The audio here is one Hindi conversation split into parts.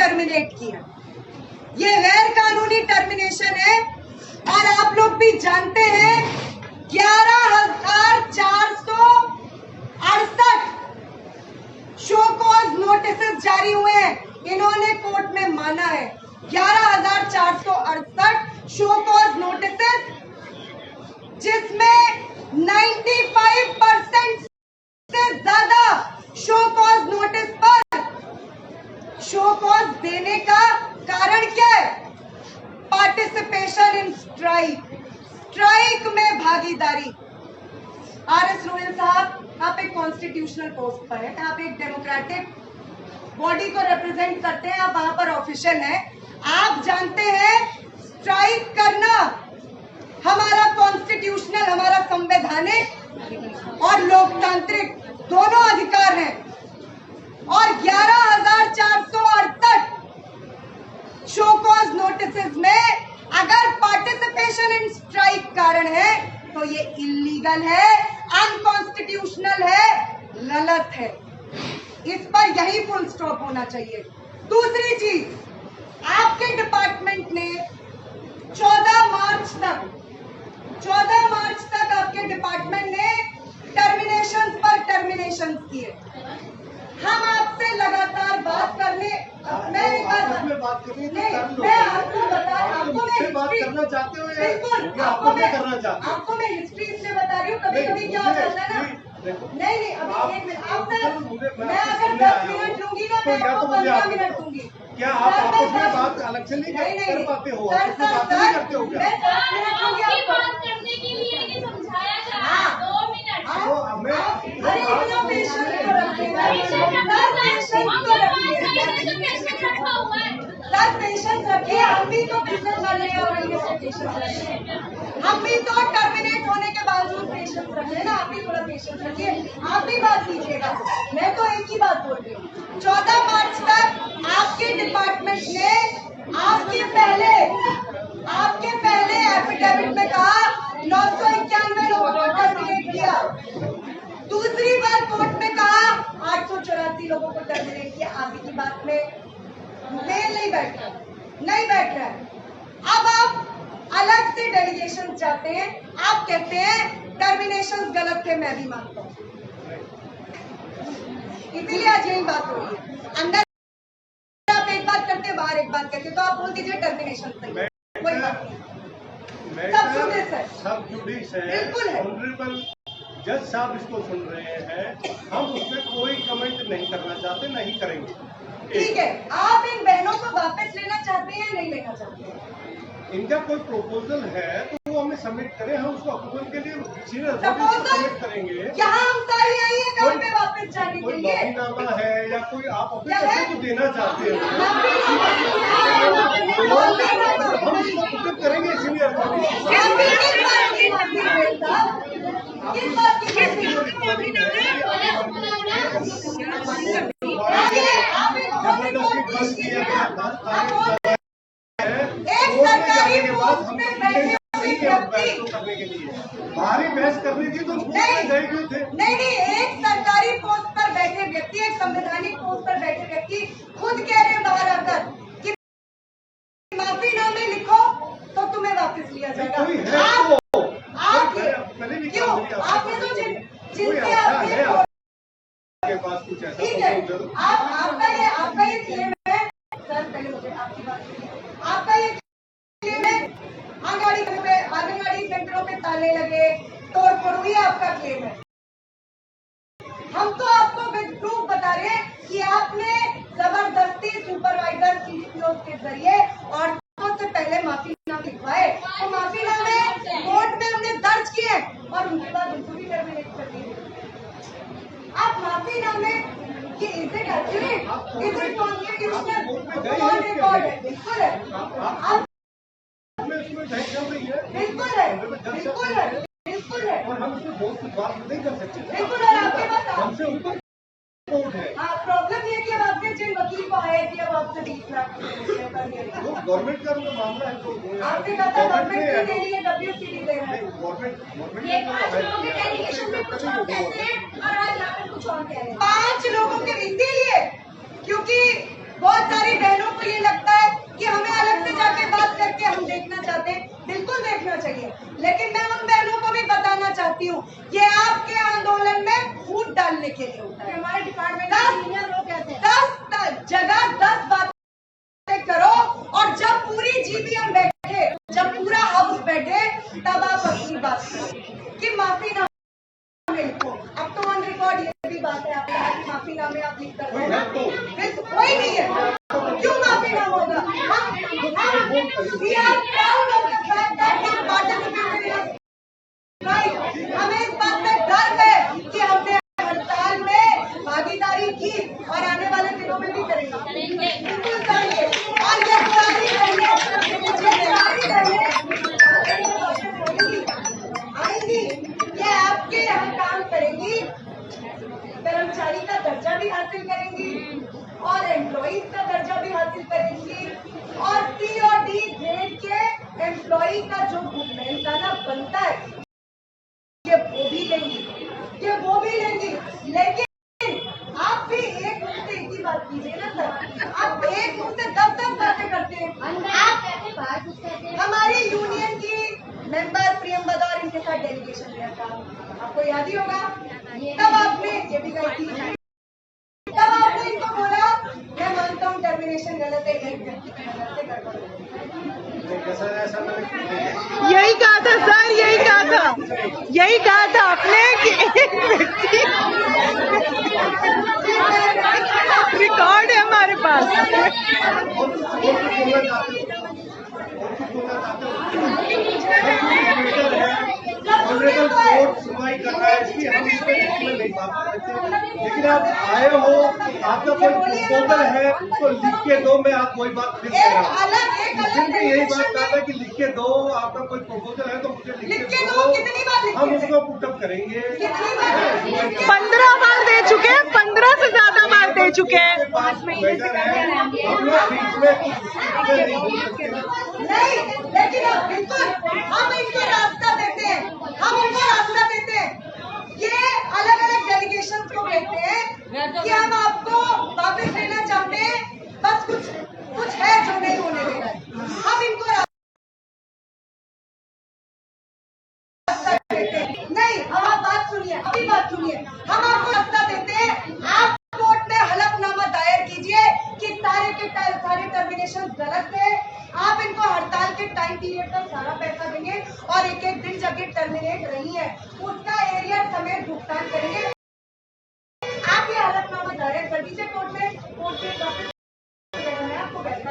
टर्मिनेट किया। ये गैर कानूनी टर्मिनेशन है और आप लोग भी जानते हैं 11,468 शो कॉज नोटिस जारी हुए हैं। इन्होंने कोर्ट में माना है 11,468 शो कॉज नोटिस, जिसमें 95% से ज्यादा शो कॉज नोटिस पर शो कॉज देने का कारण क्या है? पार्टिसिपेशन इन स्ट्राइक में भागीदारी। आर.एस. रोहिल साहब, आप एक कॉन्स्टिट्यूशनल पोस्ट पर है, आप एक डेमोक्रेटिक बॉडी को रिप्रेजेंट करते हैं, आप वहां पर ऑफिशियल हैं। आप जानते हैं स्ट्राइक करना हमारा कॉन्स्टिट्यूशनल, हमारा संवैधानिक और लोकतांत्रिक दोनों अधिकार हैं। और 11,468 शो कॉज नोटिस में अगर पार्टिसिपेशन इन स्ट्राइक कारण है तो ये इलीगल है, अनकॉन्स्टिट्यूशनल है, गलत है। इस पर यही फुल स्टॉप होना चाहिए। दूसरी चीज, आपके डिपार्टमेंट ने 14 मार्च तक आपके डिपार्टमेंट ने टर्मिनेशन पर टर्मिनेशन किए। हम आपसे लगातार बात करने, मैं आपको करना चाहते हो, बिल्कुल आपको मैं हिस्ट्री इसलिए बता रही हूँ। कभी कभी क्या हो जाता है ना, नहीं अभी एक मिनट, आप सर, मैं अगर 10 मिनट लूंगी ना, मैं आपको 15 मिनट दूंगी। क्या आप आपस में बात अलग से नहीं कर पाते हो? सर बात नहीं करते हो क्या? मैं 10 मिनट लूंगी आपको बात करने के लिए ये समझाया जा रहा है। 2 मिनट। अरे इतना पेशेंस तो रखिएगा, सर पेशेंस रखिए। हम भी तो बिजनेस वाले हैं और हम भी तो टर्मिनेट होने के बावजूद पेशेंस रखे ना। आप भी थोड़ा पेशेंस रखिए, आप भी बात कीजिएगा। मैं तो एक ही बात बोल रही हूँ। 14 मार्च तक आपके डिपार्टमेंट ने आपके पहले एफिडेविट में कहा 991 लोगों को टर्मिनेट किया। दूसरी बार कोर्ट में कहा 884 लोगों को टर्मिनेट किया। आगे की बात में मेल नहीं बैठ रहा है। अब आप अलग से डेलीगेशन चाहते हैं, आप कहते हैं टर्मिनेशन गलत थे, मैं भी मानता हूँ। इसीलिए आज यही बात हो रही है। अंदर आप एक बात करते हैं, बाहर एक बात करते हैं, तो आप बोल दीजिए टर्मिनेशन सही है, कोई बात नहीं। सब जुडिस है, बिल्कुल है। ऑनरेबल जज साहब इसको सुन रहे हैं, हम उसमें कोई कमेंट नहीं करना चाहते, नहीं करेंगे। ठीक है, आप इन बहनों को वापस लेना चाहते हैं या नहीं लेना चाहते हैं? इनका कोई प्रपोजल है तो वो हमें सबमिट करें, हम उसको अप्रूवल के लिए प्रपोजल सबमिट करेंगे। यहाँ हम सारी आई है काम पे वापस जाने के लिए। माफीनामा है या कोई आप अपने तरफ से देना चाहते हो, हम इसको उपलब्ध करेंगे। इसीलिए भारी बहस करनी थी तो नहीं, एक सरकारी पोस्ट पर बैठे व्यक्ति, एक संवैधानिक पोस्ट पर बैठे व्यक्ति खुद कह रहे हैं बाहर आकर कि माफीनामे लिखो तो तुम्हें वापस लिया जाएगा। क्यों? आपने तो जिनके आपके पास कुछ ऐसा, ठीक है, आपका ये क्लेम है सर, पहले मुझे आपकी बात सुनिए। आपका ये क्लेम है आंगनवाड़ी सेंटरों पे ताले लगे, तोड़ फोड़ हुई, आपका क्लेम है। हम तो आपको विद प्रूफ बता रहे हैं कि आपने जबरदस्ती सुपरवाइजर सीडीपीओ के जरिए औरतों से पहले माफीनामे लिखवाए, तो माफीनामे कोर्ट में हमने दर्ज किए और उनके बाद उनको भी टर्मिनेट कर दिए। आप माफीनामे कि is it constitutional on record है? बिल्कुल है, बिल्कुल है, और हम उसमें बहुत कुछ बात नहीं कर सकते। बिल्कुल है, आपके पास हमसे ऊपर कोर्ट है। प्रॉब्लम ये कि अब आपने जिन वकील को हायर किया वो आपसे 20 लाख गवर्नमेंट का मामला है, तो आपने कहा था गवर्नमेंट के लिए WCD दे रहा है। गवर्नमेंट 5 लोगों के इसीलिए क्योंकि बहुत सारी बहनों को डालने के लिए होता है। हमारे डिपार्टमेंट 10 जगह 10 बातें करो, और जब पूरी जीबीएम बैठे, जब पूरा हाउस बैठे, तब आप अपनी बात करो कि माफी ना लिखो। अब तो ऑन रिकॉर्ड ये भी बात है आपकी, माफी नामे आप लिख कर दो, फिर कोई नहीं है, क्यों माफी नाम होगा? हमें इस बात में गर्व है कि हमने हड़ताल में भागीदारी की और आने वाले दिनों में भी करेंगे, बिल्कुल करेंगे। और ये आएंगी, ये आपके यहाँ काम करेंगी, कर्मचारी का दर्जा भी हासिल करेंगी और एम्प्लॉइज का दर्जा भी हासिल करेंगी, और सी और डी ग्रेड के एम्प्लॉई का जो मेहनताना बनता है ये वो भी लेंगी, लेकिन आप भी एक मुंह से एक ही बात कीजिए ना सर। आप एक मुंह से 10 बातें करते हैं। आप हमारी यूनियन की मेंबर प्रियम बदौर, इनके साथ डेलीगेशन गया था, आपको याद ही होगा। तब आपने ये भी कही थी, तब आपने इनको बोला मैं मानता हूँ टर्मिनेशन गलत है, एक व्यक्ति की नजर से गड़बड़ हो गई। यही कहा था सर, यही कहा था आपने कि एक व्यक्ति, रिकॉर्ड है हमारे पास। कोर्ट सुनवाई कर रहा है, इसलिए हम इसमें नहीं बात कर सकते। लेकिन आप आए हो, आपका कोई प्रपोजल है उसको लिख के दो, मैं आप कोई बात फिर कह रहा हूँ। यही बात कहा था कि लिख के दो, आपका कोई प्रपोजल है तो मुझे लिख के दो, हम उसको पुटअप करेंगे। 15 बार दे चुके हैं, 15 से ज्यादा बार दे चुके हैं। 5 महीने से हम लोग बीच में नहीं, लेकिन बिल्कुल हम इनको रास्ता देते हैं, ये अलग अलग डेलीगेशन को कहते हैं कि हम आपको वापस लेना चाहते हैं, बस कुछ है जो नहीं होने देना है। हम इनको रास्ता देते हैं। नहीं, अब आप बात सुनिए, हम आपको रास्ता देते हैं। आप कोर्ट में हलफनामा दायर कीजिए कि सारे टर्मिनेशन गलत है। आप इनको हड़ताल के टाइम पीरियड का सारा पैसा देंगे और एक दिन जब ये टर्मिनेट रही है उसका एरिया समेत भुगतान करेंगे। आप ये हलफनामा दायर कर दीजिए कोर्ट में, आपको बैठना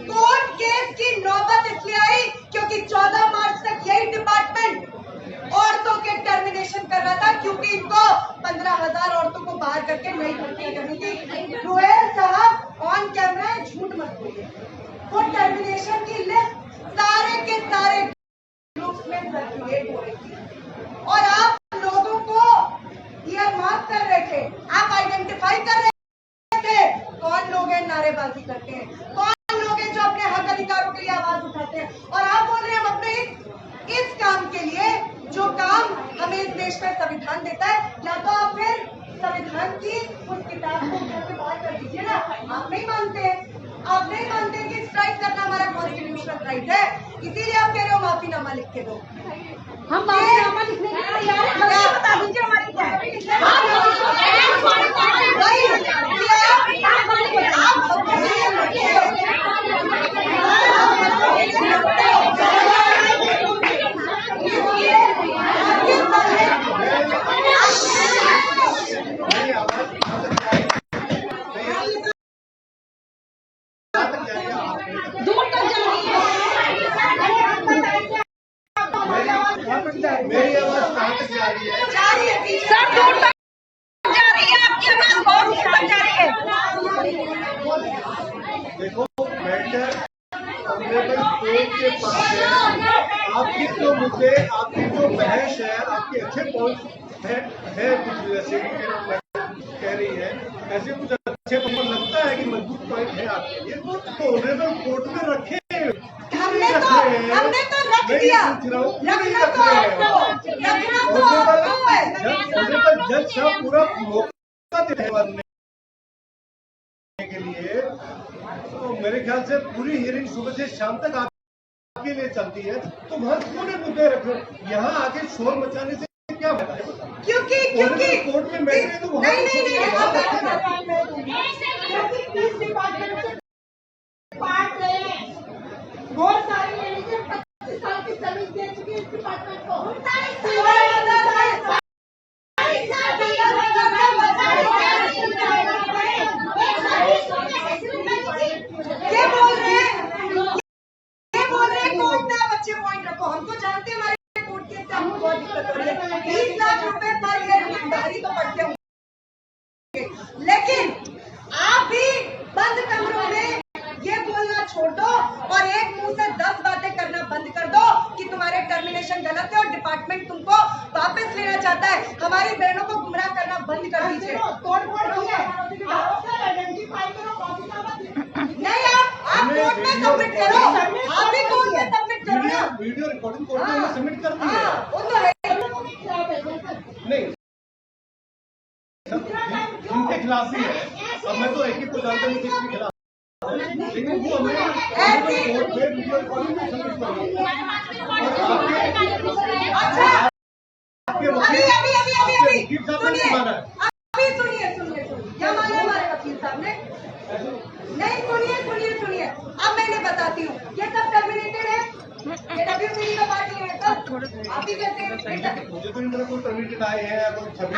कोर्ट केस की नौबत इसलिए आई क्योंकि 14 मार्च तक यही डिपार्टमेंट औरतों के टर्मिनेशन कर रहा था, क्योंकि इनको 15,000 औरतों को बाहर करके नई भर्तियां करनी थी। गोयल साहब ऑन कैमरा झूठ मत बोलिए, वो टर्मिनेशन की लिस्ट सारे के सारे ग्रुप्स में सर्कुलेट हो रही थी और आप लोगों को ईयर मार्क कर रहे थे, आप आइडेंटिफाई कर रहे थे कौन लोग हैं नारेबाजी करते हैं, कौन लोग हैं जो अपने हक अधिकारों के लिए आवाज उठाते हैं। और आप बोल रहे हैं हम अपने इस काम के लिए जो काम हमें इस देश में संविधान देता है, या तो आप फिर संविधान की उस किताब को घर से बाहर कर दीजिए ना। आप नहीं मानते कि स्ट्राइक करना हमारा कॉन्स्टिट्यूशनल राइट है, इसीलिए आप कह रहे हो माफीनामा लिख के दो। हम माफीनामा लिखने के लिए तैयार हैं, बता दीजिए हमारी क्या मेरी आवाज कहाँ तक जा रही है? सर दूर तक जा रही है, आपकी आवाज बहुत दूर तक जा रही है। देखो मैटर ऑनरेबल कोर्ट के पास है, आपकी जो मुद्दे, आपकी जो बहस है, आपके अच्छे पॉइंट है कुछ जैसे कह रही है, ऐसे कुछ अच्छे पॉइंट लगता है कि मजबूत पॉइंट है आपके लिए, तो ऑनरेबल कोर्ट में रखे। हमने तो रख दिया, जज साहब पूरा मौका दे रहे के लिए, तो मेरे ख्याल से पूरी हियरिंग सुबह से शाम तक आप आपके लिए चलती है तो महत्वपूर्ण मुद्दे रखो। यहाँ आगे शोर मचाने से क्या फायदा है? क्योंकि कोर्ट में मैटर है तो वहाँ पीस डिपार्टमेंट से पार्ट रहे हैं, बहुत सारी लेडीज 25 साल की सर्विस दे चुकी है इस डिपार्टमेंट को। ये बोल रहे हैं कोर्ट में आप अच्छे पॉइंट रखो। हम तो जानते हैं हमारे कोर्ट के हमको बहुत दिक्कत हो रही है। 20 लाख रुपए पर ईयर गिरफ्तारी तो बढ़ते होंगे, लेकिन आप भी बंद कमरों में ये बोलना छोड़ दो और एक मुंह से 10 बातें करना बंद कर दो कि तुम्हारे टर्मिनेशन गलत है और डिपार्टमेंट तुमको वापस लेना चाहता है। हमारी बहनों को गुमराह करना बंद कर दीजिए। नहीं, आप कोर्ट में सबमिट करो, आप भी कोर्ट में सबमिट करो ना। वीडियो रिकॉर्डिंग कोर्ट में सबमिट कर दी है। वो तो है नहीं, जिनके खिलाफ ही है। अब मैं तो एक ही को जानता हूँ किसके खिलाफ, लेकिन वो हमें कोर्ट में वीडियो रिकॉर्डिंग में सबमिट कर दी। अच्छा, आपके अभी सुनिए, क्या माना हमारे वकील साहब ने? नहीं, सुनिए, अब मैंने बताती हूँ। ये सब टर्मिनेटेड है, ये WCD का पार्टी है सब। आप ही कहते हैं मुझे तो इनका कोई टर्मिनेटेड आए हैं, कोई छवि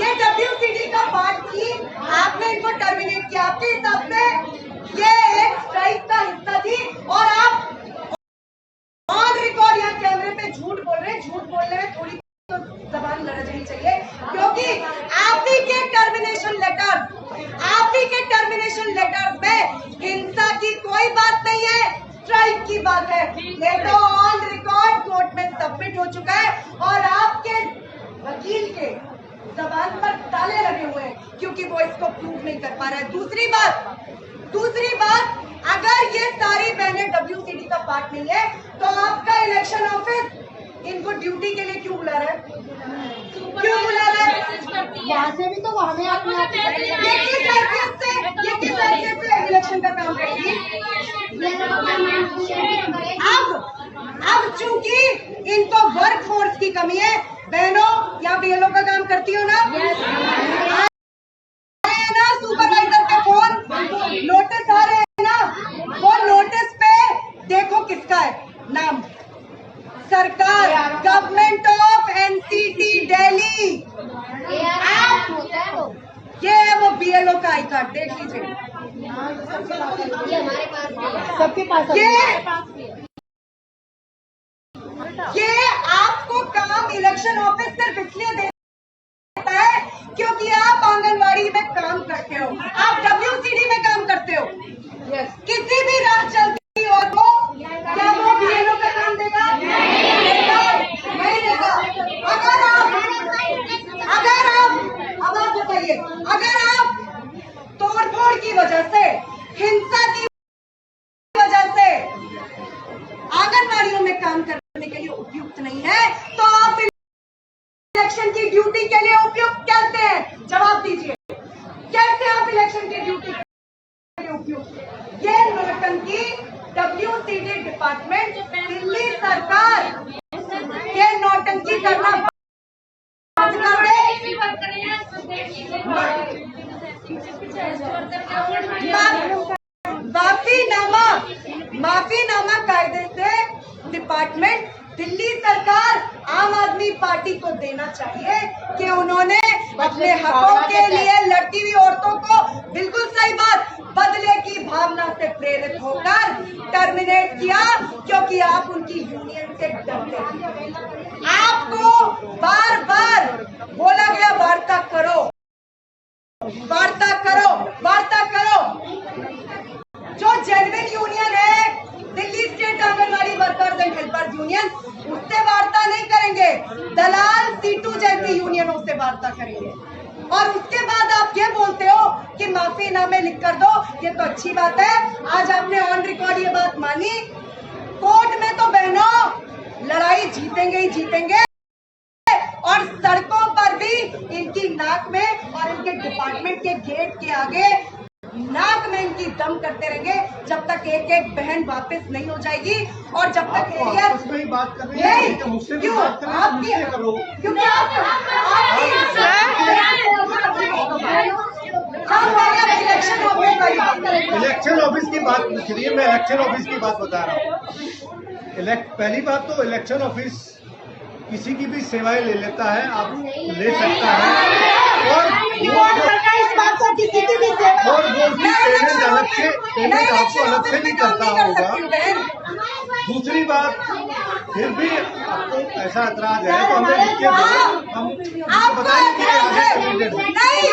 ये WCD का पार्ट थी, आपने इनको टर्मिनेट किया। आपके हिसाब से ये एक स्ट्राइक का हिस्सा थी और आप ऑन रिकॉर्ड या कैमरे पे झूठ बोल रहे हैं। झूठ बोलने में थोड़ी तो जबान लड़नी चाहिए, क्योंकि आप ही के टर्मिनेशन लेटर्स में हिंसा की कोई बात नहीं है, स्ट्राइक की बात है। ये तो ऑन रिकॉर्ड कोर्ट में सबमिट हो चुका है और आपके वकील के जबान पर ताले लगे हुए हैं क्योंकि वो इसको प्रूव नहीं कर पा रहा है। दूसरी बात, अगर ये सारी बहनें WCD का पार्ट नहीं है तो आपका इलेक्शन ऑफिस इनको ड्यूटी के लिए क्यों बुला रहा है? वहाँ से भी तो हमें ये किस हैसियत से इलेक्शन का काम करती है? अब चूंकि इनको वर्क फोर्स की कमी है, बहनों या BLO का काम करती हो ना? सुपरवाइजर के फोन नोटिस आ रहे हैं ना, वो नोटिस पे देखो किसका है नाम, सरकार, गवर्नमेंट ऑफ NCT दिल्ली। ये है वो BLO का आई कार्ड, देख लीजिए। सबके पास ये आपको काम इलेक्शन ऑफिस सिर्फ इसलिए देता है क्योंकि आप आंगनवाड़ी में काम करते हो, आप WCD में काम करते हो। किसी भी रात चलती हो तो क्या वो BLO का काम देगा? नहीं देगा। अब आप बताइए, अगर आप तोड़फोड़ की वजह से, हिंसा की वजह से आंगनवाड़ियों में काम करने के लिए उपयुक्त नहीं है तो आप इलेक्शन की ड्यूटी के लिए उपयुक्त कैसे हैं? जवाब दीजिए, कैसे आप इलेक्शन की ड्यूटी के लिए उपयुक्त? ये नौटंकी WCD डिपार्टमेंट, दिल्ली सरकार ये नौटंकी करना बंद कर दे। माफीनामा कायदे से डिपार्टमेंट दिल्ली सरकार आम आदमी पार्टी को देना चाहिए कि उन्होंने अपने हकों के लिए लड़ती हुई औरतों को, बिल्कुल सही बात, बदले की भावना से प्रेरित होकर टर्मिनेट किया क्योंकि आप उनकी यूनियन से डरते थे। आपको बार बार बोला गया वार्ता करो। जो जेन्युइन यूनियन है Delhi state anganwadi workers and helpers union, उससे वार्ता नहीं करेंगे, दलाल सीटू जैसी यूनियनों से वार्ता करेंगे। और उसके बाद आप ये बोलते हो कि माफीनामे लिख कर दो, ये तो अच्छी बात है। आज आपने ऑन रिकॉर्ड ये बात मानी। कोर्ट में तो बहनों लड़ाई जीतेंगे ही जीतेंगे, और सड़कों पर भी इनकी नाक में और इनके डिपार्टमेंट के गेट के आगे नाक में इनकी दम करते रहेंगे जब तक एक एक बहन वापस नहीं हो जाएगी। और जब तक एरिया आपस में ही बात कर रही है, मुझसे भी बात कर रही है, मुझसे करो। क्योंकि इलेक्शन ऑफिस की बात पूछ रही है, मैं इलेक्शन ऑफिस की बात बता रहा हूँ। पहली बात तो इलेक्शन ऑफिस किसी की भी सेवाएं ले लेता है, आप ले सकता है, और इस बात को किसी की भी सेवा और वो भी पेमेंट आपको अलग से भी करता होगा। दूसरी बात, फिर भी आपको ऐसा एतराज है तो हमें लिख के दो, हम आपको बताएंगे आगे। नहीं,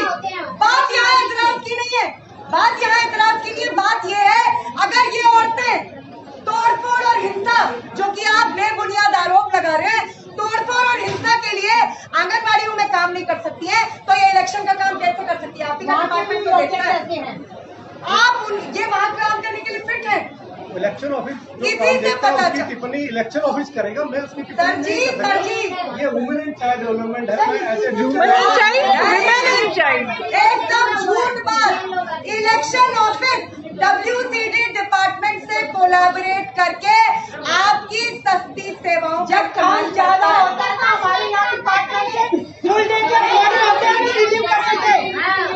बात यहाँ एतराज की नहीं है, बात यहाँ एतराज की नहीं है। बात ये है, अगर ये औरतें तोड़फोड़ और हिंसा, जो कि आप बेबुनियाद आरोप लगा रहे हैं, तोड़फोड़ और हिंसा के लिए आंगनबाड़ियों में काम नहीं कर सकती है, तो ये इलेक्शन का काम कैसे कर सकती है? आप ही का डिपार्टमेंट तो देखता है, आप ये वहाँ काम करने के लिए फिट है। इलेक्शन ऑफिस किसी से पता उसकी टिप्पणी इलेक्शन ऑफिस करेगा, मैं उसकी सर जी, सर जी, ये वुमेन एंड चाइल्ड डेवलपमेंट है, मैं ऐसे एकदम झूठ बात। इलेक्शन ऑफिस WCD डिपार्टमेंट से कोलैबोरेट करके आपकी सस्ती सेवाओं जब काम ज्यादा होता है तो हमारे यहाँ डिपार्टमेंट से फुल डे के ऑर्डर होते हैं, रिलीव कर सकते हैं,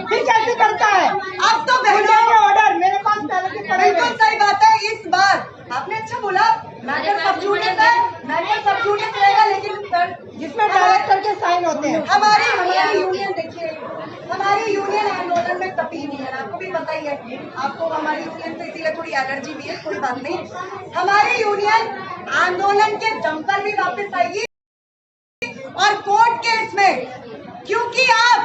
फिर कैसे करता है? अब तो फुल डे के ऑर्डर मेरे पास पहले से पड़े बिल्कुल सही बात है। इस बार आपने अच्छा बोला, मैटर सब जूनियस है, मैटर सब जूनियस रहेगा, लेकिन सर जिसमें डायरेक्टर के साइन होते हैं। हमारी यूनियन देखिए, हमारी यूनियन आंदोलन में कभी नहीं है, आपको भी पता ही है, आपको हमारी यूनियन से इसीलिए थोड़ी एलर्जी भी है, कोई बात नहीं। हमारी यूनियन आंदोलन के दम पर भी वापस आएगी और कोर्ट केस में, क्योंकि आप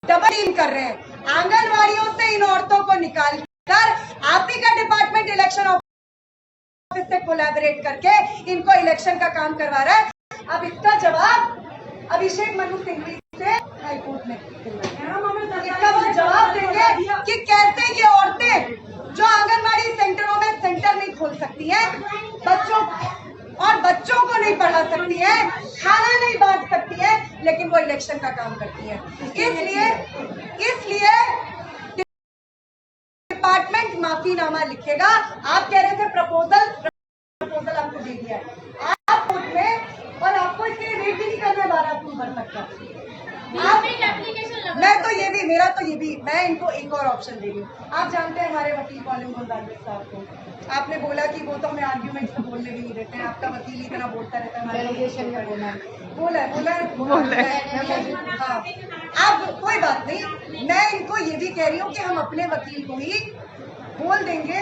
डबल टीम कर रहे हैं। आंगनवाड़ियों से इन औरतों को निकाल कर आप ही का डिपार्टमेंट इलेक्शन ऑफिस से कोलैबोरेट करके इनको इलेक्शन का काम करवा रहा है। अब इसका जवाब अभिषेक मनु सिंघवी से हाईकोर्ट में, इसका वो जवाब देंगे कि कैसे ये औरतें जो आंगनबाड़ी सेंटरों में सेंटर नहीं खोल सकती हैं, बच्चों को नहीं पढ़ा सकती है, खाना नहीं बांट सकती है, लेकिन वो इलेक्शन का काम करती है। इसलिए डिपार्टमेंट माफीनामा लिखेगा। आप कह रहे थे प्रपोजल आपको दे दिया है आप कोर्ट में, और आपको इसके लिए वेट भी नहीं करना 12 अक्टूबर तक का। मैं इनको एक और ऑप्शन दे रही हूँ। आप जानते हैं हमारे वकील कॉलिंग गोंजाल्विस साहब को, आपने बोला कि वो तो हमें आर्ग्यूमेंट से बोलने भी नहीं देते हैं, आपका वकील इतना बोलता रहता है हमारे बोला है। हाँ, अब कोई बात नहीं, मैं इनको ये भी कह रही हूँ कि हम अपने वकील को ही बोल देंगे।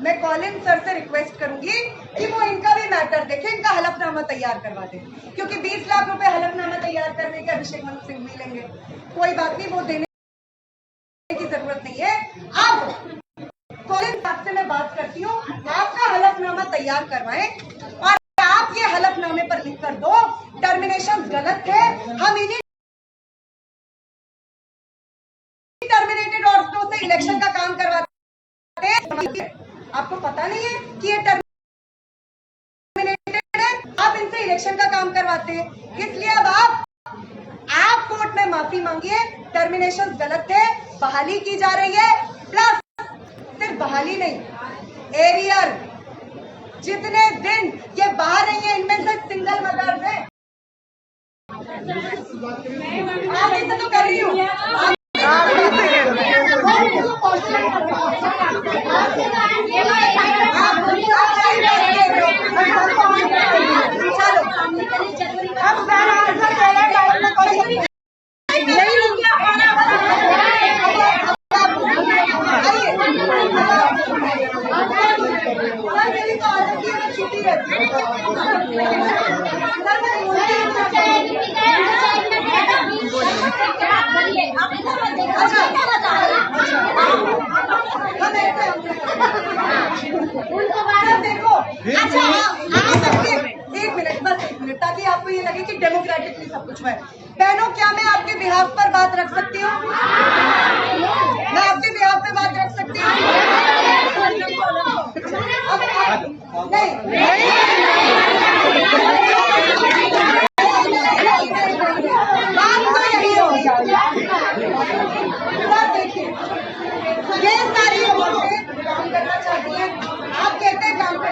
मैं कॉलिन सर से रिक्वेस्ट करूंगी कि वो इनका भी मैटर देखें, इनका हलफनामा तैयार करवा दें, क्योंकि 20 लाख रुपए हलफनामा तैयार करने के अभिषेक मनु सिंघवी लेंगे। कोई बात नहीं, वो देने की जरूरत नहीं है। अब कॉलिन साहब से मैं बात करती हूँ, आपका हलफनामा तैयार करवाएं और आप ये हलफनामे पर लिख कर दो टर्मिनेशन गलत है, हम इन्हीं टर्मिनेटेड औरतों से इलेक्शन का काम करवाते हैं। आपको पता नहीं है कि ये टर्मिनेटेड है, आप इनसे इलेक्शन का काम करवाते हैं। इसलिए अब आप कोर्ट में माफी मांगिए, टर्मिनेशन गलत है, बहाली की जा रही है। प्लस सिर्फ बहाली नहीं, एरियर जितने दिन ये बाहर रही है, इनमें से सिंगल मदर है। आप इसे तो कर रही हूँ, देखो, अच्छा एक मिनट ताकि आपको ये लगे कि डेमोक्रेटिकली सब कुछ है। बहनों, क्या मैं आपके बिहाफ पर बात रख सकती हूँ? मैं आपके बिहाफ पे बात रख सकती हूँ? बात तो यही हो देखिए, ये सारी औरतें काम करना चाहती हैं, आप कहते हैं काम पे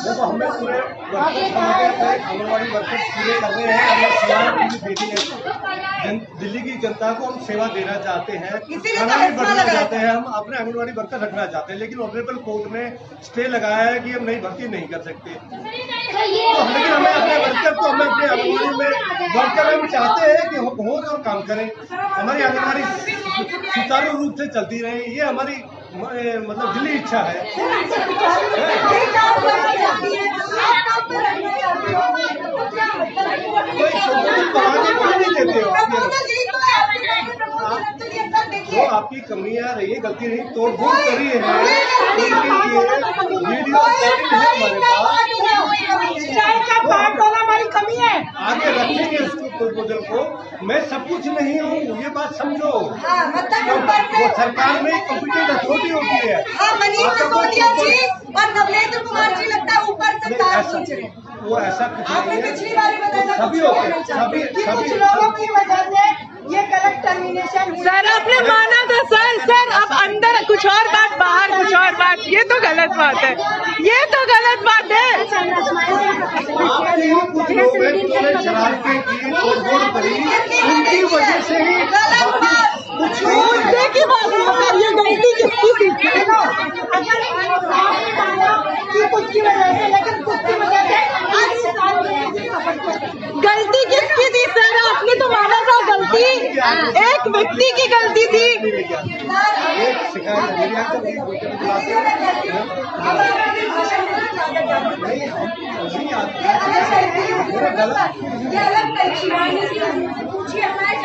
देखो हमने पूरे आंगनबाड़ी वर्कर्स पूरे कर रहे हैं, हमने सेवा बेटी है, दिल्ली की जनता को हम सेवा देना चाहते हैं, खाना भी बढ़ाना चाहते हैं, हम अपने आंगनबाड़ी वर्कर रखना चाहते हैं, लेकिन ऑनरेबल कोर्ट ने स्टे लगाया है कि हम नई भर्ती नहीं कर सकते। तो लेकिन हमें अपने वर्कर को, हमें अपने आंगनबाड़ी में वर्कर हम चाहते हैं कि हो और काम करें, हमारी आंगनबाड़ी सुचारू रूप से चलती रहे, ये हमारी मतलब दिली इच्छा है। नहीं देते हो जो आपकी कमियां रही है, गलती नहीं, तोड़फोड़ करी है, वीडियो हमारे पास हमारी कमी है, आगे रखेंगे इसको प्रपोजल को। मैं सब कुछ नहीं हूँ, ये बात समझो। वो सरकार में कॉम्पिटेंट अथॉरिटी होती है। मनीष सिसोदिया जी और नवलेंद्र कुमार जी लगता है ऊपर से वो ऐसा कुछ नहीं है, पिछली बार बताया सभी होते, सभी कुछ लोगों की वजह से ये गलत टर्मिनेशन हुई। सर आपने माना था सर अब अंदर कुछ और बात, बाहर कुछ और बात, ये तो गलत बात है, ये तो गलत बात है। आपने ही कुछ लोग शरारतें की, तोड़फोड़ करी, उनकी वजह से ही कुछ मुद्दे की बात है सर, ये गलती किसकी थी? कुछ की वजह से, लेकिन कुछ की वजह से गलती किसकी थी सर? आपने तो माना था गलती एक व्यक्ति की गलती थी। एक शिकायत मेरे यहाँ तो पूछिए हमारे